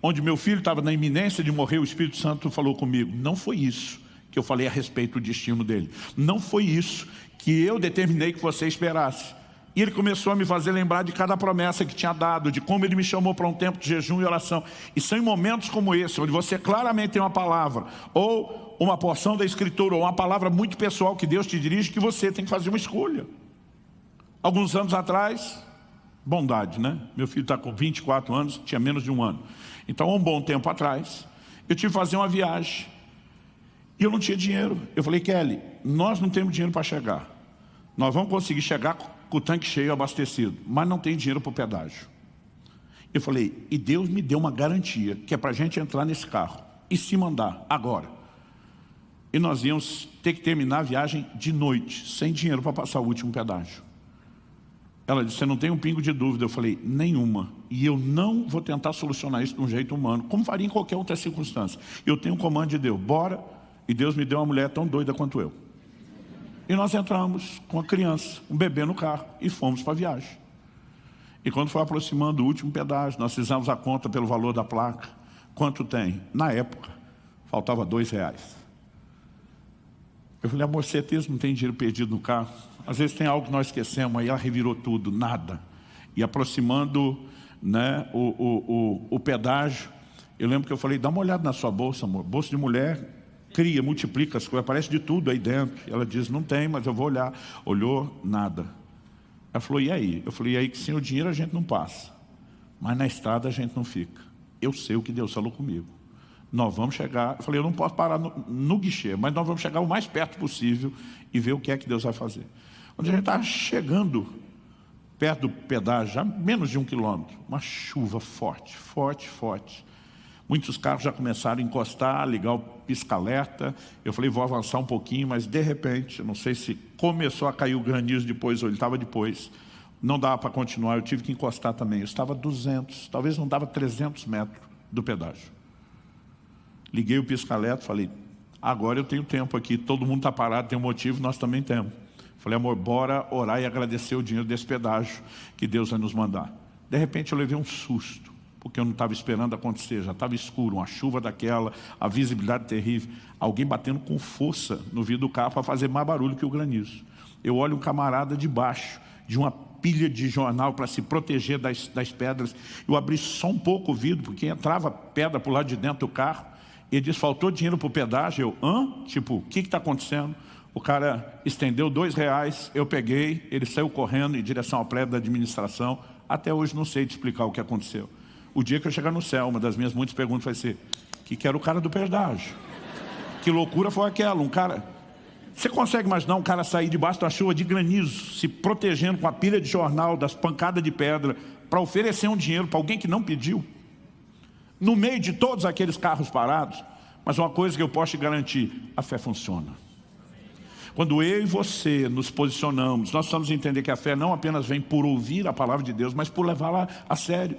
Speaker 1: onde meu filho estava na iminência de morrer, o Espírito Santo falou comigo: não foi isso que eu falei a respeito do destino dele. Não foi isso que eu determinei que você esperasse. E ele começou a me fazer lembrar de cada promessa que tinha dado, de como ele me chamou para um tempo de jejum e oração. E são em momentos como esse, onde você claramente tem uma palavra, ou uma porção da Escritura, ou uma palavra muito pessoal que Deus te dirige, que você tem que fazer uma escolha. Alguns anos atrás, bondade, né? Meu filho está com 24 anos, tinha menos de um ano. Então, há um bom tempo atrás, eu tive que fazer uma viagem. E eu não tinha dinheiro. Eu falei, Kelly, nós não temos dinheiro para chegar. Nós vamos conseguir chegar com o tanque cheio, abastecido, mas não tem dinheiro para o pedágio. Eu falei, e Deus me deu uma garantia, que é para a gente entrar nesse carro e se mandar agora. E nós íamos ter que terminar a viagem de noite, sem dinheiro para passar o último pedágio. Ela disse, você não tem um pingo de dúvida? Eu falei, nenhuma. E eu não vou tentar solucionar isso de um jeito humano, como faria em qualquer outra circunstância. Eu tenho um comando de Deus, bora. E Deus me deu uma mulher tão doida quanto eu. E nós entramos com a criança, um bebê no carro, e fomos para a viagem. E quando foi aproximando o último pedágio, nós fizemos a conta pelo valor da placa. Quanto tem? Na época, faltava R$2. Eu falei, amor, certeza não tem dinheiro perdido no carro? Às vezes tem algo que nós esquecemos, aí ela revirou tudo, nada. E aproximando, né, o pedágio, eu lembro que eu falei, dá uma olhada na sua bolsa, amor. Bolsa de mulher cria, multiplica as coisas, aparece de tudo aí dentro. Ela diz, não tem, mas eu vou olhar. Olhou, nada. Ela falou, e aí? Eu falei, e aí que sem o dinheiro a gente não passa, mas na estrada a gente não fica. Eu sei o que Deus falou comigo. Nós vamos chegar, eu falei, eu não posso parar no guichê, mas nós vamos chegar o mais perto possível e ver o que é que Deus vai fazer. Quando a gente estava chegando perto do pedágio, já menos de 1 quilômetro, uma chuva forte, forte, forte. Muitos carros já começaram a encostar, ligar o pisca-alerta. Eu falei, vou avançar um pouquinho, mas de repente, não sei se começou a cair o granizo depois, ou ele estava depois. Não dava para continuar, eu tive que encostar também. Eu estava a 200, talvez não dava 300 metros do pedágio. Liguei o pisca-alerta, falei, agora eu tenho tempo aqui, todo mundo está parado, tem um motivo, nós também temos. Falei, amor, bora orar e agradecer o dinheiro desse pedágio que Deus vai nos mandar. De repente eu levei um susto, porque eu não estava esperando acontecer, já estava escuro, uma chuva daquela, a visibilidade terrível, alguém batendo com força no vidro do carro para fazer mais barulho que o granizo. Eu olho um camarada debaixo de uma pilha de jornal para se proteger das pedras. Eu abri só um pouco o vidro, porque entrava pedra para o lado de dentro do carro. Ele disse, faltou dinheiro para o pedágio. Eu, hã? Tipo, o que está acontecendo? O cara estendeu R$2, eu peguei, ele saiu correndo em direção ao prédio da administração. Até hoje não sei te explicar o que aconteceu. O dia que eu chegar no céu, uma das minhas muitas perguntas vai ser, que era o cara do pedágio? Que loucura foi aquela? Um cara... Você consegue imaginar um cara sair debaixo da chuva de granizo, se protegendo com a pilha de jornal, das pancadas de pedra, para oferecer um dinheiro para alguém que não pediu? No meio de todos aqueles carros parados. Mas uma coisa que eu posso te garantir, a fé funciona. Quando eu e você nos posicionamos, nós precisamos entender que a fé não apenas vem por ouvir a palavra de Deus, mas por levá-la a sério.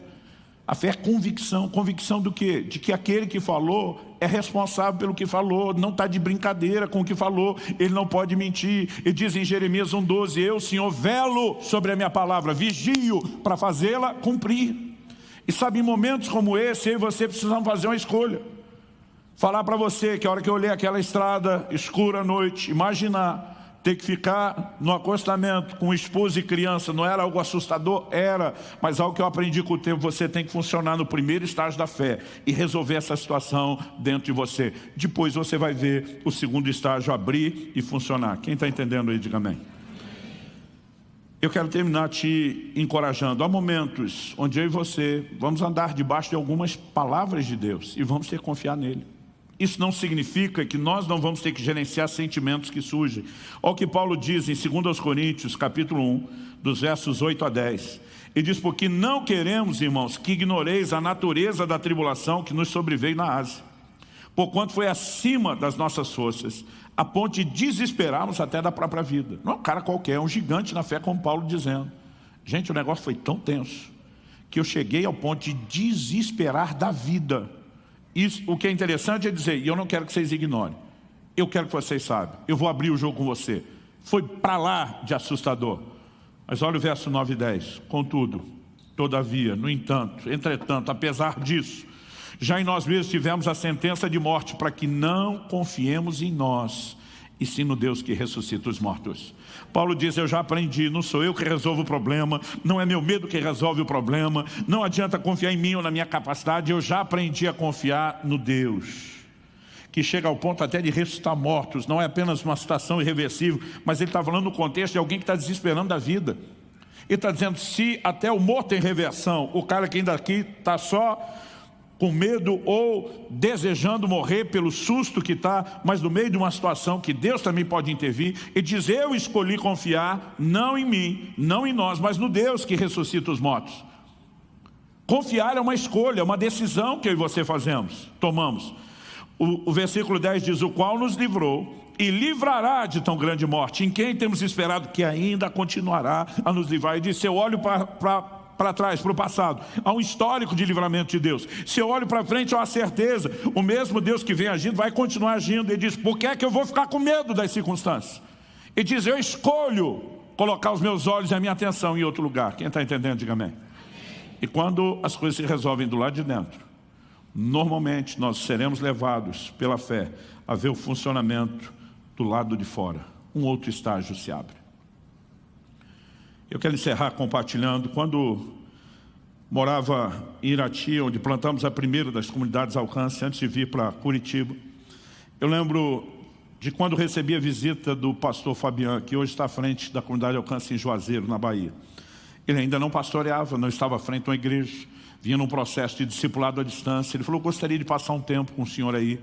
Speaker 1: A fé é convicção. Convicção do quê? De que aquele que falou é responsável pelo que falou, não está de brincadeira com o que falou, ele não pode mentir. Ele diz em Jeremias 1,12, eu, Senhor, velo sobre a minha palavra, vigio para fazê-la cumprir. E sabe, em momentos como esse, eu e você precisamos fazer uma escolha. Falar para você que a hora que eu olhei aquela estrada escura à noite, imaginar ter que ficar no acostamento com esposa e criança, não era algo assustador? Era, mas algo que eu aprendi com o tempo, você tem que funcionar no primeiro estágio da fé e resolver essa situação dentro de você. Depois você vai ver o segundo estágio abrir e funcionar. Quem está entendendo aí, diga amém. Eu quero terminar te encorajando. Há momentos onde eu e você vamos andar debaixo de algumas palavras de Deus e vamos ter que confiar nele. Isso não significa que nós não vamos ter que gerenciar sentimentos que surgem. Olha o que Paulo diz em 2 Coríntios, capítulo 1, dos versos 8 a 10. Ele diz, porque não queremos, irmãos, que ignoreis a natureza da tribulação que nos sobreveio na Ásia, porquanto foi acima das nossas forças, a ponto de desesperarmos até da própria vida. Não é um cara qualquer, é um gigante na fé, como Paulo dizendo. Gente, o negócio foi tão tenso que eu cheguei ao ponto de desesperar da vida. Isso, o que é interessante é dizer, e eu não quero que vocês ignorem, eu quero que vocês saibam, eu vou abrir o jogo com você. Foi para lá de assustador. Mas olha o verso 9 e 10. Contudo, todavia, no entanto, entretanto, apesar disso, já em nós mesmos tivemos a sentença de morte para que não confiemos em nós e sim no Deus que ressuscita os mortos. Paulo diz, eu já aprendi, não sou eu que resolvo o problema, não é meu medo que resolve o problema, não adianta confiar em mim ou na minha capacidade, eu já aprendi a confiar no Deus, que chega ao ponto até de ressuscitar mortos, não é apenas uma situação irreversível, mas ele está falando no contexto de alguém que está desesperando da vida. Ele está dizendo, se até o morto tem reversão, o cara que ainda aqui está só com medo ou desejando morrer pelo susto que está, mas no meio de uma situação que Deus também pode intervir, e diz, eu escolhi confiar, não em mim, não em nós, mas no Deus que ressuscita os mortos. Confiar é uma escolha, é uma decisão que eu e você tomamos. O versículo 10 diz, o qual nos livrou e livrará de tão grande morte, em quem temos esperado que ainda continuará a nos livrar. E diz, se eu olho para trás, para o passado, há um histórico de livramento de Deus. Se eu olho para frente, há uma certeza, o mesmo Deus que vem agindo vai continuar agindo. Ele diz, por que é que eu vou ficar com medo das circunstâncias? Ele diz, eu escolho colocar os meus olhos e a minha atenção em outro lugar. Quem está entendendo, diga amém. E quando as coisas se resolvem do lado de dentro, normalmente nós seremos levados pela fé a ver o funcionamento do lado de fora. Um outro estágio se abre. Eu quero encerrar compartilhando, quando morava em Irati, onde plantamos a primeira das comunidades Alcance, antes de vir para Curitiba, eu lembro de quando recebi a visita do pastor Fabian, que hoje está à frente da comunidade Alcance em Juazeiro, na Bahia. Ele ainda não pastoreava, não estava à frente de uma igreja, vinha num processo de discipulado à distância. Ele falou, gostaria de passar um tempo com o senhor aí.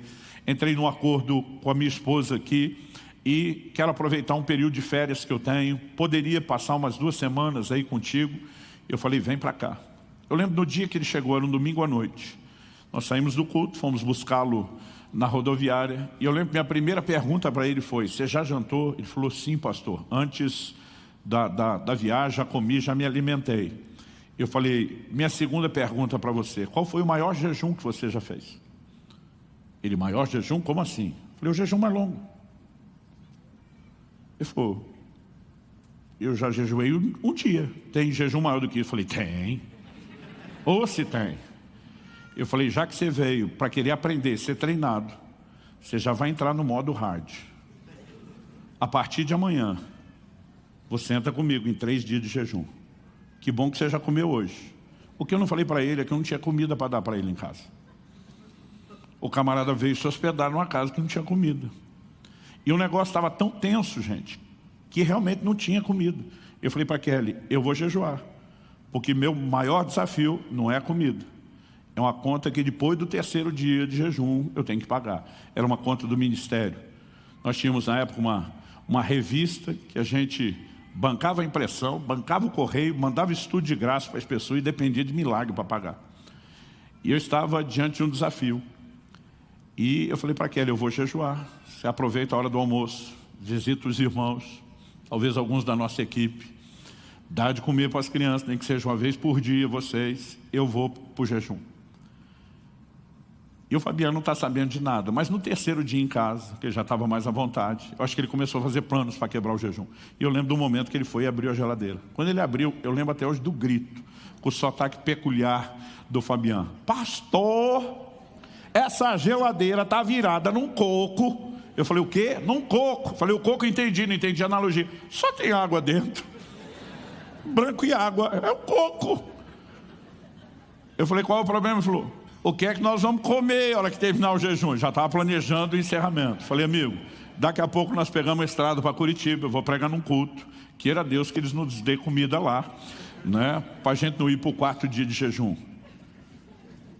Speaker 1: Entrei num acordo com a minha esposa aqui e quero aproveitar um período de férias que eu tenho. Poderia passar umas 2 semanas aí contigo? Eu falei, vem para cá. Eu lembro no dia que ele chegou, era um domingo à noite. Nós saímos do culto, fomos buscá-lo na rodoviária. E eu lembro que minha primeira pergunta para ele foi, você já jantou? Ele falou, sim, pastor. Antes da viagem, já comi, já me alimentei. Eu falei, minha segunda pergunta para você, qual foi o maior jejum que você já fez? Ele, maior jejum? Como assim? Eu falei, o jejum mais longo. Ele falou, eu já jejuei um dia. Tem jejum maior do que isso? Eu falei, tem. Ou se tem. Eu falei, já que você veio para querer aprender, ser treinado, você já vai entrar no modo hard. A partir de amanhã, você entra comigo em 3 dias de jejum. Que bom que você já comeu hoje. O que eu não falei para ele é que eu não tinha comida para dar para ele em casa. O camarada veio se hospedar numa casa que não tinha comida. E o negócio estava tão tenso, gente, que realmente não tinha comida. Eu falei para Kelly, eu vou jejuar, porque meu maior desafio não é a comida. É uma conta que depois do 3º dia de jejum eu tenho que pagar. Era uma conta do ministério. Nós tínhamos na época uma revista que a gente bancava a impressão, bancava o correio, mandava estudo de graça para as pessoas e dependia de milagre para pagar. E eu estava diante de um desafio. E eu falei para Kelly, eu vou jejuar. Você aproveita a hora do almoço, visita os irmãos, talvez alguns da nossa equipe, dá de comer para as crianças, nem que seja uma vez por dia, vocês, eu vou para o jejum. E o Fabiano não está sabendo de nada, mas no 3º dia em casa, que ele já estava mais à vontade, eu acho que ele começou a fazer planos para quebrar o jejum. E eu lembro do momento que ele foi e abriu a geladeira. Quando ele abriu, eu lembro até hoje do grito, com o sotaque peculiar do Fabiano. Pastor, essa geladeira está virada num coco. Eu falei, o quê? Num coco. Falei, o coco entendi, não entendi a analogia. Só tem água dentro. Branco e água, é um coco. Eu falei, qual é o problema? Ele falou, o que é que nós vamos comer na hora que terminar o jejum? Já estava planejando o encerramento. Falei, amigo, daqui a pouco nós pegamos a estrada para Curitiba, eu vou pregar num culto. Queira Deus que eles nos dê comida lá, né? Para a gente não ir para o 4º dia de jejum.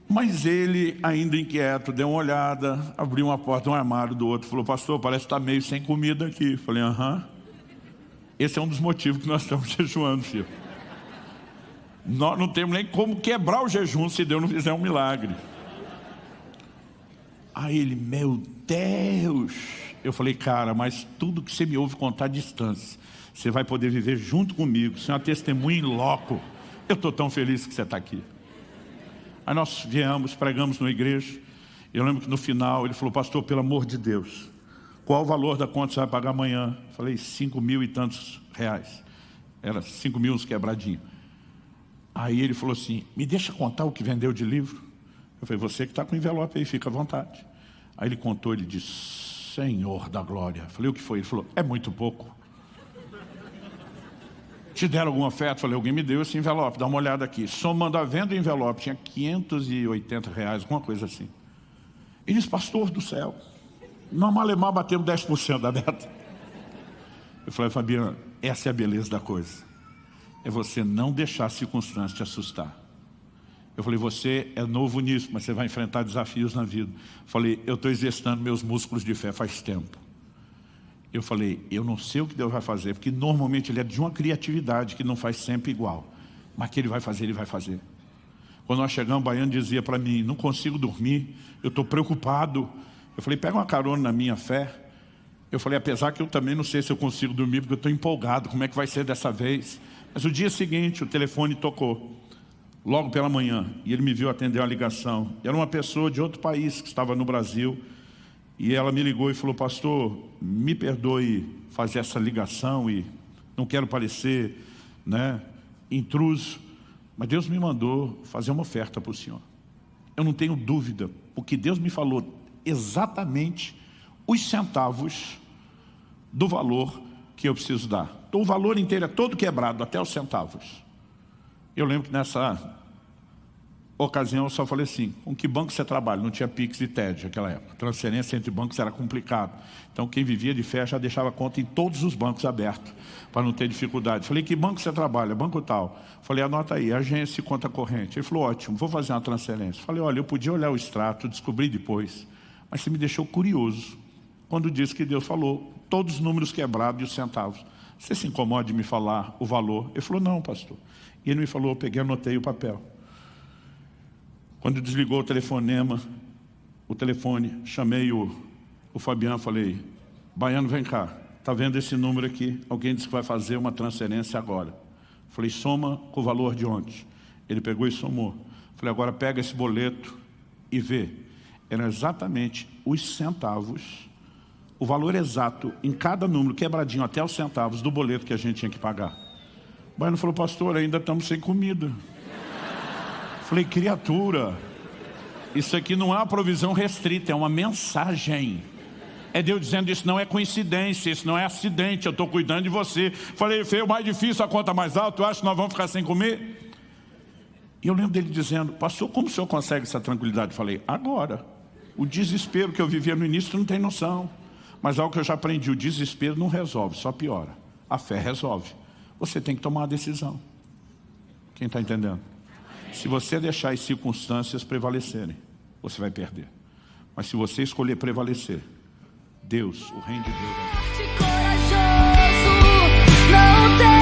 Speaker 1: Mas ele, ainda inquieto, deu uma olhada, abriu uma porta, um armário do outro, falou, pastor, parece que está meio sem comida aqui. Falei, aham. Esse é um dos motivos que nós estamos jejuando, filho. Nós não temos nem como quebrar o jejum se Deus não fizer um milagre. Aí ele, meu Deus. Eu falei, cara, mas tudo que você me ouve contar à distância, você vai poder viver junto comigo, você é uma testemunha em loco. Eu estou tão feliz que você está aqui. Aí nós viemos, pregamos na igreja. Eu lembro que no final ele falou, pastor, pelo amor de Deus, qual o valor da conta você vai pagar amanhã? Eu falei, 5.000 e tantos reais. Era 5.000 uns quebradinhos. Aí ele falou assim, me deixa contar o que vendeu de livro? Eu falei, você que está com o envelope aí, fica à vontade. Aí ele contou, ele disse, Senhor da glória. Falei, o que foi? Ele falou, é muito pouco. Te deram alguma oferta? Falei, alguém me deu esse envelope, dá uma olhada aqui. Somando a venda do envelope, tinha R$580, alguma coisa assim. Ele disse, pastor do céu, nós malemar batemos 10% da meta. Eu falei, Fabiano, essa é a beleza da coisa. É você não deixar a circunstância te assustar. Eu falei, você é novo nisso, mas você vai enfrentar desafios na vida. Eu falei, eu estou exercitando meus músculos de fé faz tempo. Eu falei, eu não sei o que Deus vai fazer, porque normalmente Ele é de uma criatividade que não faz sempre igual. Mas que Ele vai fazer, Ele vai fazer. Quando nós chegamos, o baiano dizia para mim, não consigo dormir, eu estou preocupado. Eu falei, pega uma carona na minha fé. Eu falei, apesar que eu também não sei se eu consigo dormir, porque eu estou empolgado, como é que vai ser dessa vez? Mas o dia seguinte, o telefone tocou, logo pela manhã, e ele me viu atender uma ligação. Era uma pessoa de outro país que estava no Brasil, e ela me ligou e falou, pastor, me perdoe fazer essa ligação, e não quero parecer intruso, mas Deus me mandou fazer uma oferta para o senhor. Eu não tenho dúvida, porque Deus me falou exatamente os centavos do valor que eu preciso dar. Então, o valor inteiro é todo quebrado, até os centavos. Eu lembro que nessa ocasião eu só falei assim, com que banco você trabalha? Não tinha Pix e TED naquela época. Transferência entre bancos era complicado. Então quem vivia de fé já deixava conta em todos os bancos abertos, para não ter dificuldade. Falei, que banco você trabalha? Banco tal. Falei, anota aí, agência e conta corrente. Ele falou, ótimo, vou fazer uma transferência. Falei, olha, eu podia olhar o extrato, descobri depois, mas você me deixou curioso quando disse que Deus falou todos os números quebrados e os centavos. Você se incomoda de me falar o valor? Ele falou, não, pastor. E ele me falou, eu peguei, anotei o papel. Quando desligou o telefone, chamei o Fabiano, falei, baiano, vem cá, está vendo esse número aqui? Alguém disse que vai fazer uma transferência agora. Falei, soma com o valor de ontem. Ele pegou e somou. Falei, agora pega esse boleto e vê. Eram exatamente os centavos, o valor exato em cada número, quebradinho até os centavos do boleto que a gente tinha que pagar. O baiano falou, pastor, ainda estamos sem comida. Falei, criatura, isso aqui não é uma provisão restrita, é uma mensagem. É Deus dizendo, isso não é coincidência, isso não é acidente, eu estou cuidando de você. Falei, feio, mais difícil, a conta mais alta, eu acho que nós vamos ficar sem comer? E eu lembro dele dizendo, pastor, como o senhor consegue essa tranquilidade? Falei, agora. O desespero que eu vivia no início, tu não tem noção. Mas algo que eu já aprendi, o desespero não resolve, só piora. A fé resolve. Você tem que tomar uma decisão. Quem está entendendo? Se você deixar as circunstâncias prevalecerem, você vai perder. Mas se você escolher prevalecer, Deus, o reino de Deus vai...